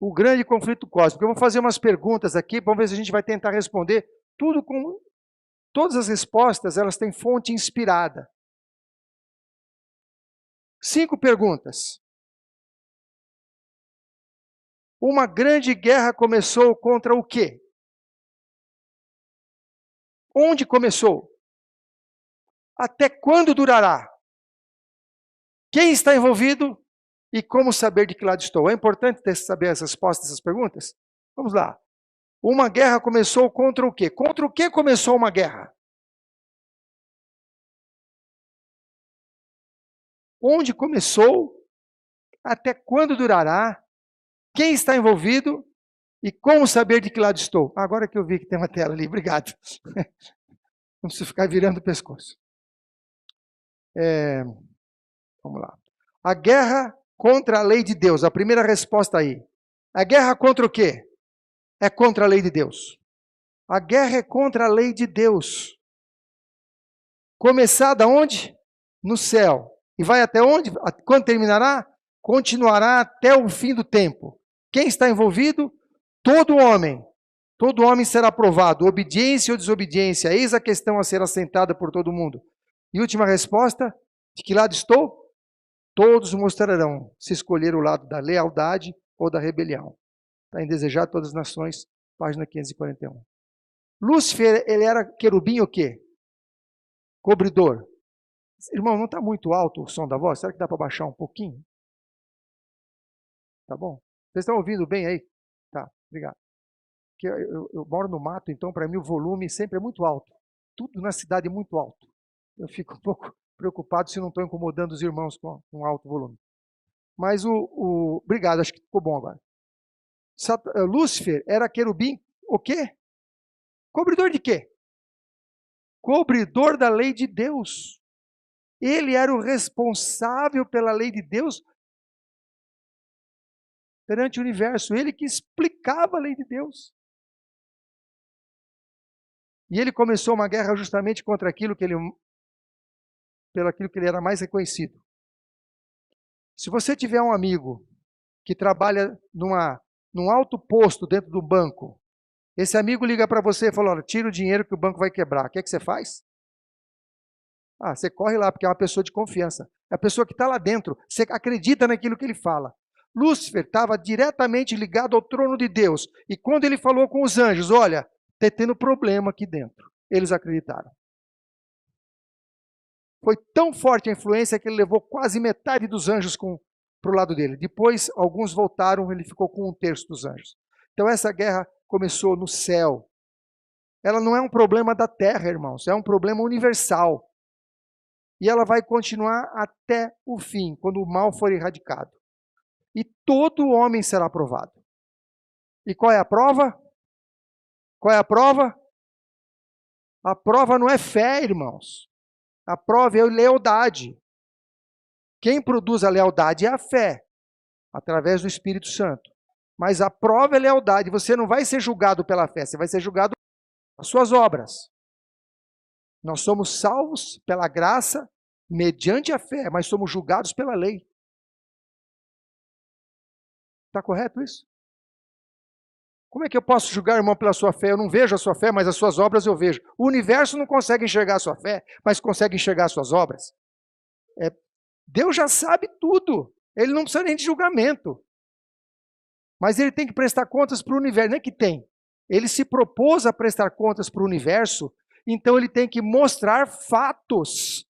o grande conflito cósmico. Eu vou fazer umas perguntas aqui, vamos ver se a gente vai tentar responder tudo com... Todas as respostas, elas têm fonte inspirada. 5 perguntas. Uma grande guerra começou contra o quê? Onde começou? Até quando durará? Quem está envolvido? E como saber de que lado estou? É importante saber as respostas dessas perguntas? Vamos lá. Uma guerra começou contra o quê? Contra o que começou uma guerra? Onde começou? Até quando durará? Quem está envolvido? E como saber de que lado estou? Agora que eu vi que tem uma tela ali, obrigado. Não preciso ficar virando o pescoço. Vamos lá. A guerra contra a lei de Deus. A primeira resposta aí. A guerra contra o quê? É contra a lei de Deus. A guerra é contra a lei de Deus. Começada onde? No céu. E vai até onde? Quando terminará? Continuará até o fim do tempo. Quem está envolvido? Todo homem. Todo homem será provado. Obediência ou desobediência? Eis a questão a ser assentada por todo mundo. E última resposta? De que lado estou? Todos mostrarão se escolher o lado da lealdade ou da rebelião. Está em Desejar Todas as Nações, página 541. Lúcifer, ele era querubim o quê? Cobridor. Irmão, não está muito alto o som da voz? Será que dá para baixar um pouquinho? Tá bom? Vocês estão ouvindo bem aí? Tá, obrigado. Porque eu moro no mato, então para mim o volume sempre é muito alto. Tudo na cidade é muito alto. Eu fico um pouco preocupado se não estou incomodando os irmãos com alto volume. Mas obrigado, acho que ficou bom agora. Lúcifer era querubim, o quê? Cobridor de quê? Cobridor da lei de Deus. Ele era o responsável pela lei de Deus perante o universo. Ele que explicava a lei de Deus. E ele começou uma guerra justamente contra aquilo que ele, pelo aquilo que ele era mais reconhecido. Se você tiver um amigo que trabalha num alto posto dentro do banco, esse amigo liga para você e fala, olha, tira o dinheiro que o banco vai quebrar. O que é que você faz? Ah, você corre lá, porque é uma pessoa de confiança. É a pessoa que está lá dentro. Você acredita naquilo que ele fala. Lúcifer estava diretamente ligado ao trono de Deus. E quando ele falou com os anjos, olha, está tendo problema aqui dentro. Eles acreditaram. Foi tão forte a influência que ele levou quase metade dos anjos para o lado dele. Depois, alguns voltaram, ele ficou com 1/3 dos anjos. Então essa guerra começou no céu. Ela não é um problema da terra, irmãos. É um problema universal. E ela vai continuar até o fim, quando o mal for erradicado. E todo homem será aprovado. E qual é a prova? Qual é a prova? A prova não é fé, irmãos. A prova é lealdade. Quem produz a lealdade é a fé, através do Espírito Santo. Mas a prova é lealdade. Você não vai ser julgado pela fé, você vai ser julgado pelas suas obras. Nós somos salvos pela graça, mediante a fé, mas somos julgados pela lei. Está correto isso? Como é que eu posso julgar, irmão, pela sua fé? Eu não vejo a sua fé, mas as suas obras eu vejo. O universo não consegue enxergar a sua fé, mas consegue enxergar as suas obras. Deus já sabe tudo. Ele não precisa nem de julgamento. Mas ele tem que prestar contas para o universo. Não é que tem. Ele se propôs a prestar contas para o universo, então ele tem que mostrar fatos.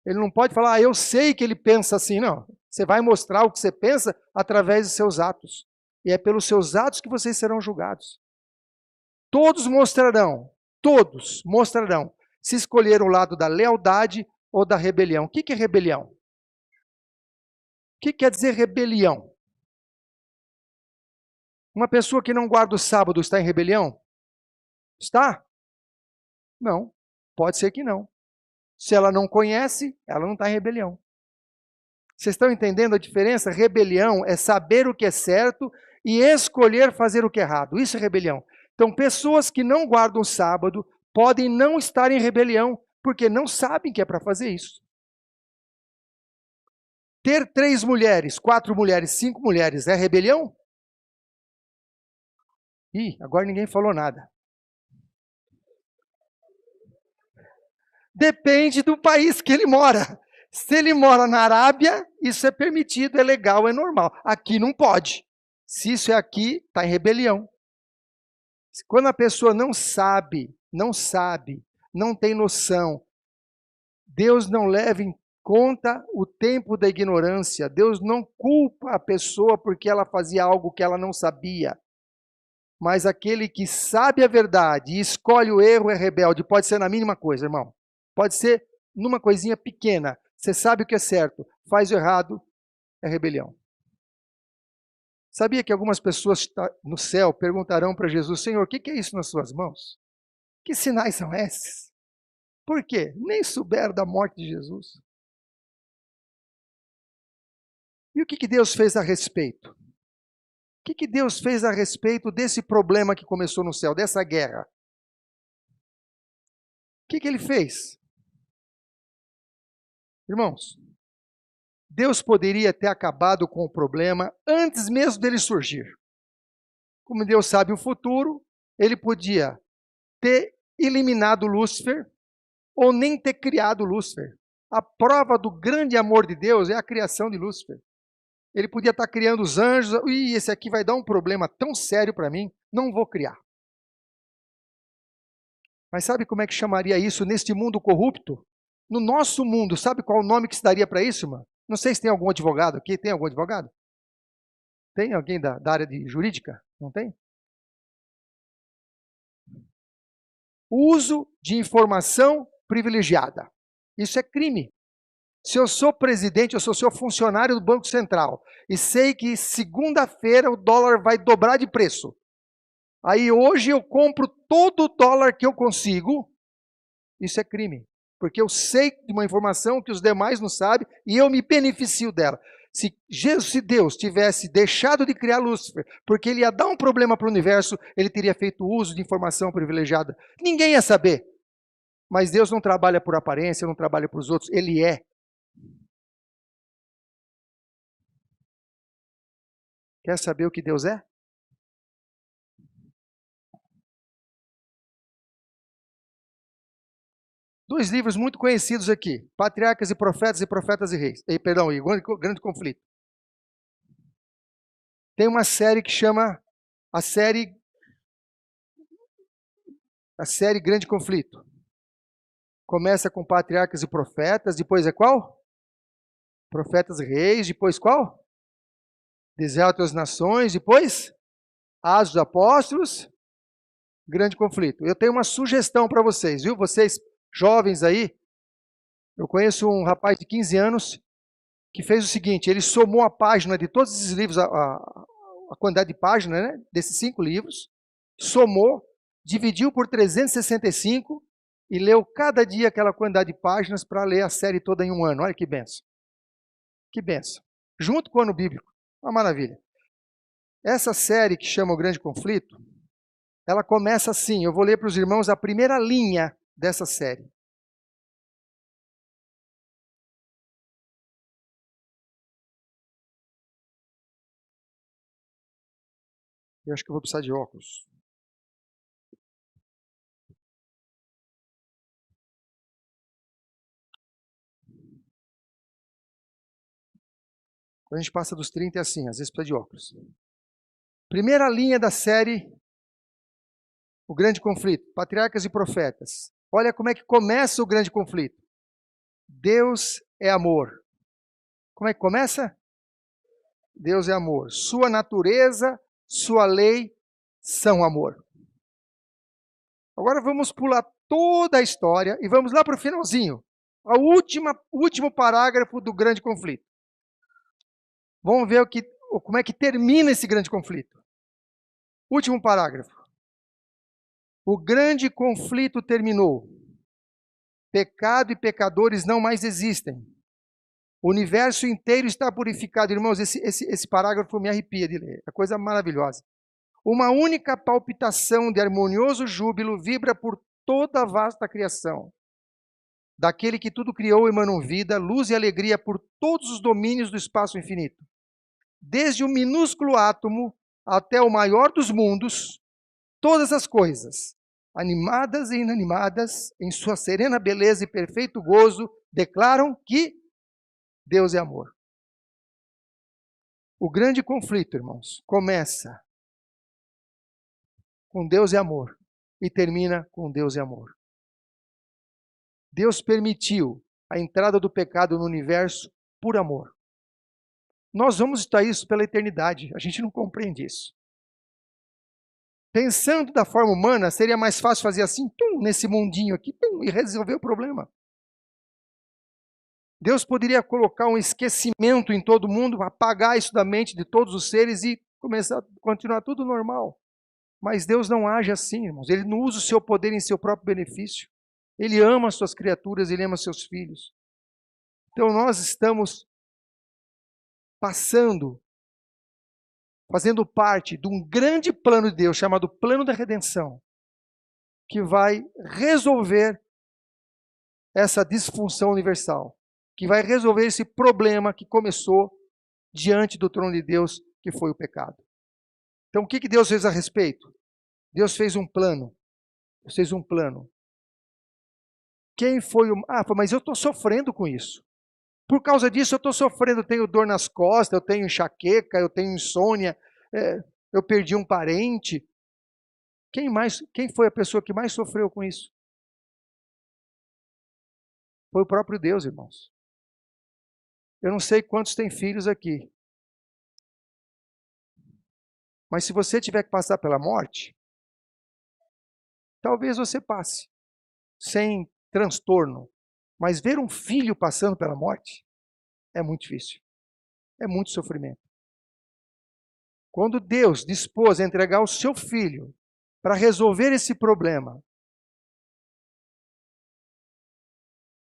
Ele não pode falar, eu sei que ele pensa assim. Não. Você vai mostrar o que você pensa através de seus atos. E é pelos seus atos que vocês serão julgados. Todos mostrarão, se escolher o lado da lealdade ou da rebelião. O que é rebelião? O que quer dizer rebelião? Uma pessoa que não guarda o sábado está em rebelião? Está? Não. Pode ser que não. Se ela não conhece, ela não está em rebelião. Vocês estão entendendo a diferença? Rebelião é saber o que é certo e escolher fazer o que é errado. Isso é rebelião. Então, pessoas que não guardam o sábado podem não estar em rebelião, porque não sabem que é para fazer isso. Ter 3 mulheres, 4 mulheres, 5 mulheres é rebelião? Ih, agora ninguém falou nada. Depende do país que ele mora. Se ele mora na Arábia, isso é permitido, é legal, é normal. Aqui não pode. Se isso é aqui, está em rebelião. Quando a pessoa não sabe, não tem noção, Deus não leva em conta o tempo da ignorância. Deus não culpa a pessoa porque ela fazia algo que ela não sabia. Mas aquele que sabe a verdade e escolhe o erro é rebelde. Pode ser na mínima coisa, irmão. Pode ser numa coisinha pequena. Você sabe o que é certo, faz o errado, é rebelião. Sabia que algumas pessoas no céu perguntarão para Jesus: Senhor, o que é isso nas suas mãos? Que sinais são esses? Por quê? Nem souberam da morte de Jesus. E o que Deus fez a respeito? O que Deus fez a respeito desse problema que começou no céu, dessa guerra? O que Ele fez? Irmãos, Deus poderia ter acabado com o problema antes mesmo dele surgir. Como Deus sabe o futuro, Ele podia ter eliminado Lúcifer ou nem ter criado Lúcifer. A prova do grande amor de Deus é a criação de Lúcifer. Ele podia estar criando os anjos. Esse aqui vai dar um problema tão sério para mim, não vou criar. Mas sabe como é que chamaria isso neste mundo corrupto? No nosso mundo, sabe qual o nome que se daria para isso, mano? Não sei se tem algum advogado aqui. Tem algum advogado? Tem alguém da área de jurídica? Não tem? Uso de informação privilegiada. Isso é crime. Se eu sou presidente, eu sou funcionário do Banco Central e sei que segunda-feira o dólar vai dobrar de preço. Aí hoje eu compro todo o dólar que eu consigo. Isso é crime. Porque eu sei de uma informação que os demais não sabem e eu me beneficio dela. Se Deus tivesse deixado de criar Lúcifer, porque ele ia dar um problema para o universo, ele teria feito uso de informação privilegiada. Ninguém ia saber. Mas Deus não trabalha por aparência, não trabalha para os outros, Ele é. Quer saber o que Deus é? Dois livros muito conhecidos aqui, Patriarcas e Profetas e Reis. E Grande Conflito. Tem uma série que chama a série Grande Conflito. Começa com Patriarcas e Profetas, depois é qual? Profetas e Reis, depois qual? Deserto das Nações, depois Atos dos Apóstolos, Grande Conflito. Eu tenho uma sugestão para vocês, viu? Vocês jovens aí, eu conheço um rapaz de 15 anos que fez o seguinte, ele somou a página de todos esses livros, a quantidade de páginas, né, desses 5 livros, somou, dividiu por 365 e leu cada dia aquela quantidade de páginas para ler a série toda em um ano. Olha que benção. Que benção. Junto com o ano bíblico. Uma maravilha. Essa série que chama O Grande Conflito, ela começa assim, eu vou ler para os irmãos a primeira linha dessa série. Eu acho que eu vou precisar de óculos. Quando a gente passa dos 30 é assim, às vezes precisa de óculos. Primeira linha da série, O Grande Conflito, Patriarcas e Profetas. Olha como é que começa o grande conflito. Deus é amor. Como é que começa? Deus é amor. Sua natureza, sua lei são amor. Agora vamos pular toda a história e vamos lá para o finalzinho. O último parágrafo do grande conflito. Vamos ver como é que termina esse grande conflito. Último parágrafo. O grande conflito terminou. Pecado e pecadores não mais existem. O universo inteiro está purificado. Irmãos, esse parágrafo me arrepia de ler. É coisa maravilhosa. Uma única palpitação de harmonioso júbilo vibra por toda a vasta criação. Daquele que tudo criou emanam vida, luz e alegria por todos os domínios do espaço infinito. Desde o minúsculo átomo até o maior dos mundos, todas as coisas, animadas e inanimadas, em sua serena beleza e perfeito gozo, declaram que Deus é amor. O grande conflito, irmãos, começa com Deus é amor e termina com Deus é amor. Deus permitiu a entrada do pecado no universo por amor. Nós vamos estar isso pela eternidade, a gente não compreende isso. Pensando da forma humana, seria mais fácil fazer assim, nesse mundinho aqui, e resolver o problema. Deus poderia colocar um esquecimento em todo mundo, apagar isso da mente de todos os seres e começar a continuar tudo normal. Mas Deus não age assim, irmãos. Ele não usa o seu poder em seu próprio benefício. Ele ama as suas criaturas, ele ama seus filhos. Então nós estamos fazendo parte de um grande plano de Deus, chamado plano da redenção, que vai resolver essa disfunção universal, que vai resolver esse problema que começou diante do trono de Deus, que foi o pecado. Então o que Deus fez a respeito? Deus fez um plano. Deus fez um plano. Quem foi o... mas eu estou sofrendo com isso. Por causa disso eu estou sofrendo, eu tenho dor nas costas, eu tenho enxaqueca, eu tenho insônia, eu perdi um parente. Quem foi a pessoa que mais sofreu com isso? Foi o próprio Deus, irmãos. Eu não sei quantos têm filhos aqui. Mas se você tiver que passar pela morte, talvez você passe, sem transtorno. Mas ver um filho passando pela morte é muito difícil. É muito sofrimento. Quando Deus dispôs a entregar o seu filho para resolver esse problema,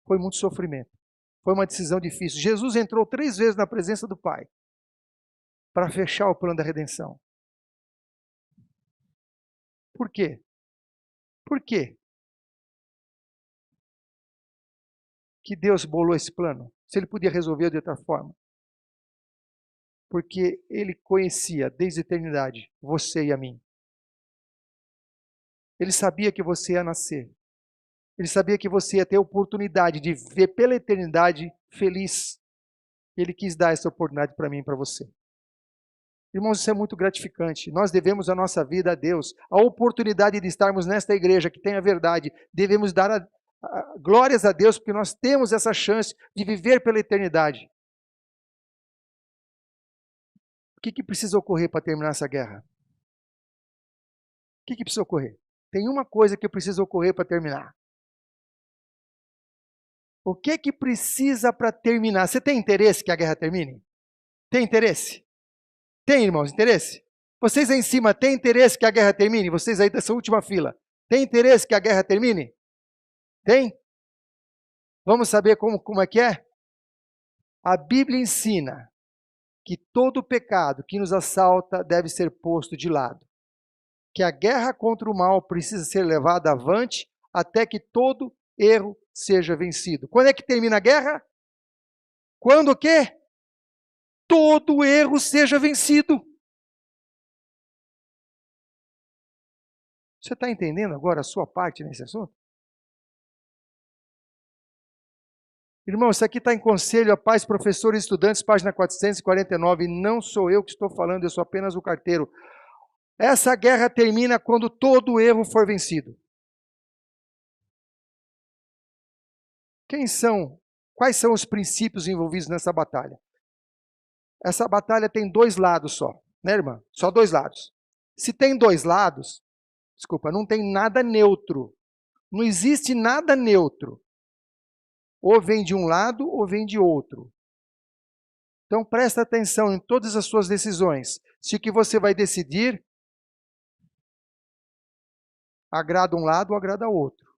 foi muito sofrimento. Foi uma decisão difícil. Jesus entrou 3 vezes na presença do Pai para fechar o plano da redenção. Por quê? Por quê que Deus bolou esse plano? Se ele podia resolver de outra forma. Porque ele conhecia desde a eternidade você e a mim. Ele sabia que você ia nascer. Ele sabia que você ia ter a oportunidade de viver pela eternidade feliz. Ele quis dar essa oportunidade para mim e para você. Irmãos, isso é muito gratificante. Nós devemos a nossa vida a Deus. A oportunidade de estarmos nesta igreja que tem a verdade. Devemos dar glórias a Deus porque nós temos essa chance de viver pela eternidade. O que precisa ocorrer para terminar essa guerra? O que precisa ocorrer? Tem uma coisa que precisa ocorrer para terminar. O que precisa para terminar? Você tem interesse que a guerra termine? Tem interesse? Tem, irmãos, interesse? Vocês aí em cima têm interesse que a guerra termine? Vocês aí dessa última fila, têm interesse que a guerra termine? Tem? Vamos saber como é que é? A Bíblia ensina que todo pecado que nos assalta deve ser posto de lado. Que a guerra contra o mal precisa ser levada avante até que todo erro seja vencido. Quando é que termina a guerra? Quando o quê? Todo erro seja vencido. Você está entendendo agora a sua parte nesse assunto? Irmão, isso aqui está em Conselho a Pais, Professores e Estudantes, página 449. Não sou eu que estou falando, eu sou apenas o carteiro. Essa guerra termina quando todo erro for vencido. Quais são os princípios envolvidos nessa batalha? Essa batalha tem 2 lados só, né, irmã? Só 2 lados. Se tem 2 lados, não tem nada neutro. Não existe nada neutro. Ou vem de um lado ou vem de outro. Então presta atenção em todas as suas decisões. Se o que você vai decidir agrada um lado ou agrada outro.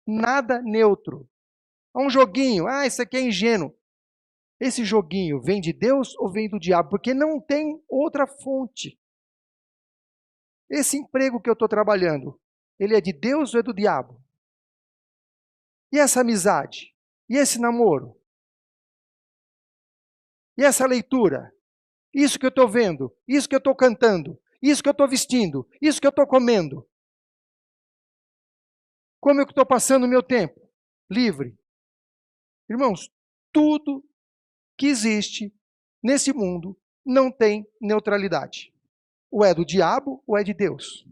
Nada neutro. É um joguinho. Isso aqui é ingênuo. Esse joguinho vem de Deus ou vem do diabo? Porque não tem outra fonte. Esse emprego que eu estou trabalhando, ele é de Deus ou é do diabo? E essa amizade? E esse namoro? E essa leitura? Isso que eu estou vendo? Isso que eu estou cantando? Isso que eu estou vestindo? Isso que eu estou comendo? Como eu estou passando o meu tempo? Livre. Irmãos, tudo que existe nesse mundo não tem neutralidade. Ou é do diabo ou é de Deus.